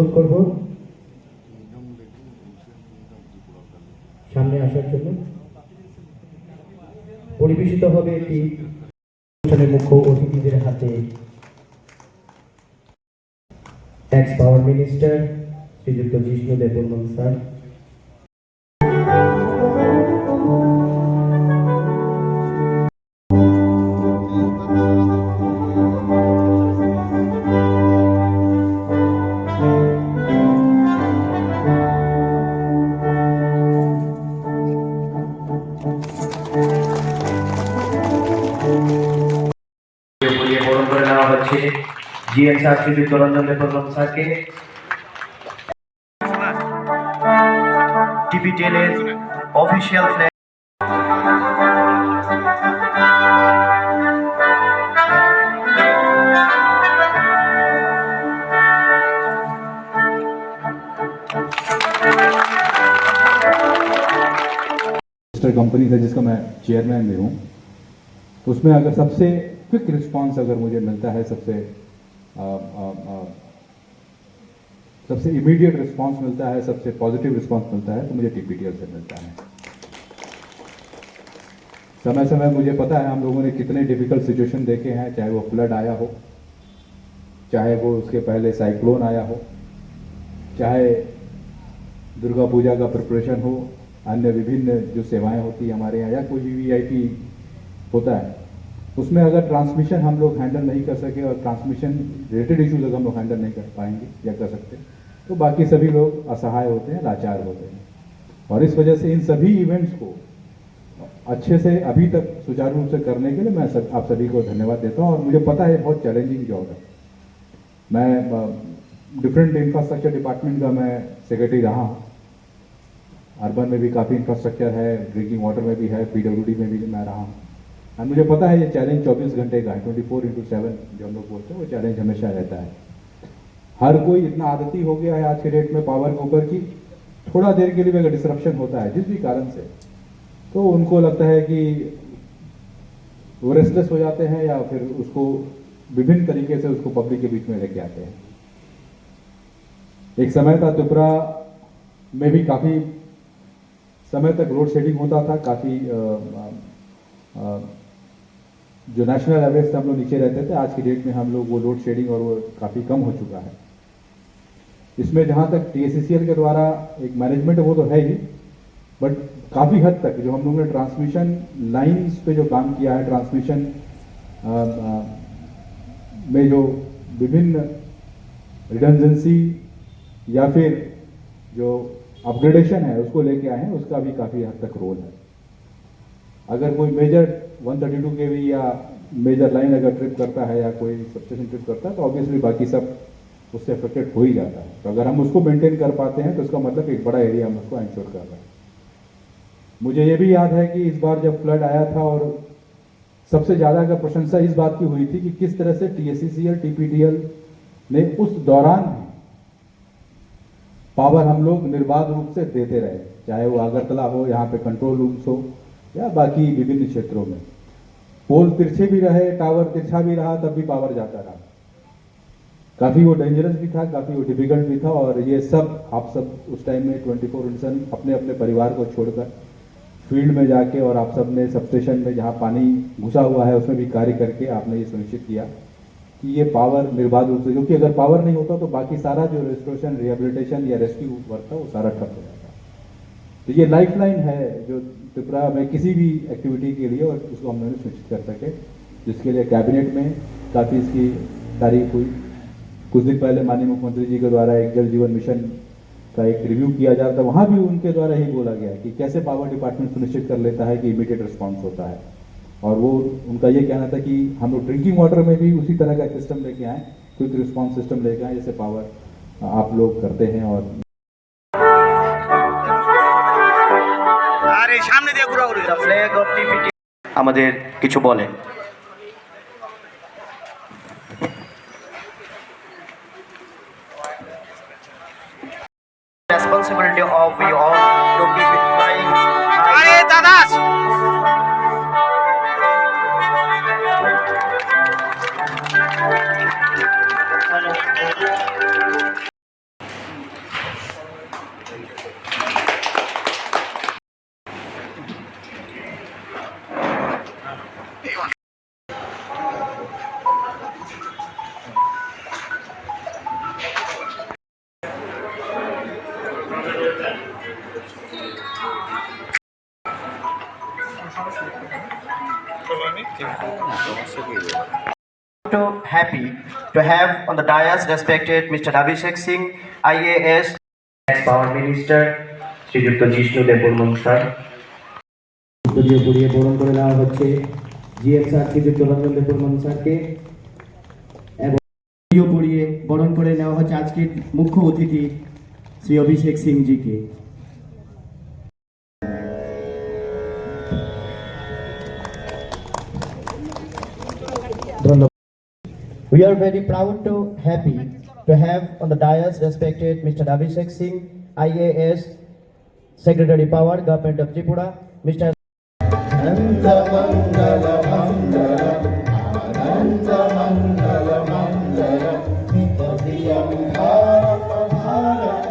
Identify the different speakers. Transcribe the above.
Speaker 1: অনুরোধ করব সামনে আসার জন্য। পরিবেশিত হবে একটি অনুষ্ঠানের মুখ্য অতিথিদের হাতে এক্স পাওয়ার মিনিস্টার শ্রীযুক্ত জিষ্ণু দেববর্মন স্যার। বরণ করে নেওয়া হচ্ছে জিএম স্যার শ্রীযুক্ত রঞ্জন দেববর্মন স্যারকে। টিপিটিএল এর অফিসিয়াল ফ্ল্যাগ
Speaker 2: कंपनी है जिसका मैं चेयरमैन भी हूँ, उसमें अगर सबसे क्विक रिस्पांस अगर मुझे मिलता है, सबसे इमीडिएट रिस्पांस मिलता है, सबसे पॉजिटिव रिस्पांस मिलता है, तो मुझे टीपीटीएल से मिलता है। समय समय मुझे पता है हम लोगों ने कितने डिफिकल्ट सिचुएशन देखे हैं, चाहे वो फ्लड आया हो, चाहे वो उसके पहले साइक्लोन आया हो, चाहे दुर्गा पूजा का प्रिपरेशन हो, अन्य विभिन्न जो सेवाएं होती है हमारे यहाँ, या कोई भी वीआईपी होता है, उसमें अगर ट्रांसमिशन हम लोग हैंडल नहीं कर सके और ट्रांसमिशन रिलेटेड इश्यूज अगर हम लोग हैंडल नहीं कर पाएंगे या कर सकते, तो बाकी सभी लोग असहाय होते हैं, लाचार होते हैं। और इस वजह से इन सभी इवेंट्स को अच्छे से अभी तक सुचारू रूप से करने के लिए मैं आप सभी को धन्यवाद देता हूँ। और मुझे पता है बहुत चैलेंजिंग जॉब है। मैं डिफरेंट इंफ्रास्ट्रक्चर डिपार्टमेंट का मैं सेक्रेटरी रहा हूँ। अर्बन में भी काफ़ी इंफ्रास्ट्रक्चर है, ड्रिंकिंग वाटर में भी है, पीडब्ल्यूडी में भी मैं रहा हूँ। और मुझे पता है ये चैलेंज 24 घंटे का है, 24/7 जो हम लोग बोलते हैं, वो चैलेंज हमेशा रहता है। हर कोई इतना आदती हो गया है आज के डेट में पावर के ऊपर की थोड़ा देर के लिए अगर डिसरप्शन होता है जिस भी कारण से, तो उनको लगता है कि वो रेस्टलेस हो जाते हैं या फिर उसको विभिन्न तरीके से उसको पब्लिक के बीच में लेके आते हैं। एक समय था त्रिपुरा में भी काफ़ी समय तक लोड शेडिंग होता था, काफ़ी जो नेशनल एवरेज से हम लोग नीचे रहते थे। आज की डेट में हम लोग वो लोड शेडिंग और वो काफ़ी कम हो चुका है। इसमें जहाँ तक टीएससीसीएल के द्वारा एक मैनेजमेंट है वो तो है ही, बट काफ़ी हद तक जो हम लोगों ने ट्रांसमिशन लाइंस पे जो काम किया है, ट्रांसमिशन में जो विभिन्न रिडंडेंसी या फिर जो अपग्रेडेशन है उसको लेके आए हैं, उसका भी काफ़ी हद तक रोल है। अगर कोई मेजर 132 kV या मेजर लाइन अगर ट्रिप करता है या कोई सबस्टेशन ट्रिप करता है, तो ऑब्वियसली बाकी सब उससे अफेक्टेड हो ही जाता है। तो अगर हम उसको मेंटेन कर पाते हैं तो उसका मतलब एक बड़ा एरिया हम उसको इंश्योर कर रहे हैं। मुझे ये भी याद है कि इस बार जब फ्लड आया था और सबसे ज़्यादा अगर प्रशंसा इस बात की हुई थी कि किस तरह से टीएससीसीएल टीपीटीएल ने उस दौरान भी पावर हम लोग निर्बाध रूप से देते रहे, चाहे वो अगरतला हो, यहाँ पे कंट्रोल रूम्स हो, या बाकी विभिन्न क्षेत्रों में। पोल तिरछे भी रहे, टावर तिरछा भी रहा, तब भी पावर जाता रहा। काफ़ी वो डेंजरस भी था, काफ़ी वो डिफिकल्ट भी था। और ये सब आप सब उस टाइम में 24/7 अपने अपने परिवार को छोड़कर फील्ड में जाके और आप सब ने सबस्टेशन में जहाँ पानी घुसा हुआ है उसमें भी कार्य करके आपने ये सुनिश्चित किया कि ये पावर निर्बाध रूप से, क्योंकि अगर पावर नहीं होता तो बाकी सारा जो रेस्टोरेशन, रिहेबिलिटेशन या रेस्क्यू वर्क था वो सारा ठप हो जाता। तो ये लाइफलाइन है जो त्रिपुरा में किसी भी एक्टिविटी के लिए, और उसको हम लोग सुनिश्चित कर सके, जिसके लिए कैबिनेट में काफ़ी इसकी तारीफ हुई। कुछ दिन पहले माननीय मुख्यमंत्री जी के द्वारा एक जल जीवन मिशन का एक रिव्यू किया जा रहा था, वहाँ भी उनके द्वारा ही बोला गया कि कैसे पावर डिपार्टमेंट सुनिश्चित कर लेता है कि इमीडिएट रिस्पॉन्स होता है। और वो उनका ये कहना था कि हम लोग ड्रिंकिंग वाटर में भी उसी तरह का सिस्टम लेके आए, क्विक रिस्पॉन्स सिस्टम लेके आए जैसे पावर आप लोग करते हैं। और
Speaker 3: সামনে দিয়ে ঘোরাঘুরি ফ্ল্যাগ অফ টিপিটি আমাদের কিছু বলেন। Responsibility of we all to keep it flying. আরে দাদা to happy to have on the dais respected Mr. Abhishek Singh, IAS.
Speaker 1: Power minister শ্রীযুক্ত জিষ্ণু দেববর্মন স্যার।
Speaker 4: দিয়ে পড়িয়ে বরণ করে নেওয়া হচ্ছে জিএম স্যার শ্রীযুক্ত রঞ্জন দেববর্মন স্যারকে এবং পড়িয়ে বরণ করে নেওয়া হচ্ছে আজকের মুখ্য অতিথি শ্রী অভিষেক সিং জিকে। ধন্যবাদ। We are very proud to happy to have on the dais respected Mr. Abhishek Singh, IAS, Secretary Power, Government of Tripura, Mr.
Speaker 2: Anant Mangal Mangal Mangal Mangal Bharat Bharat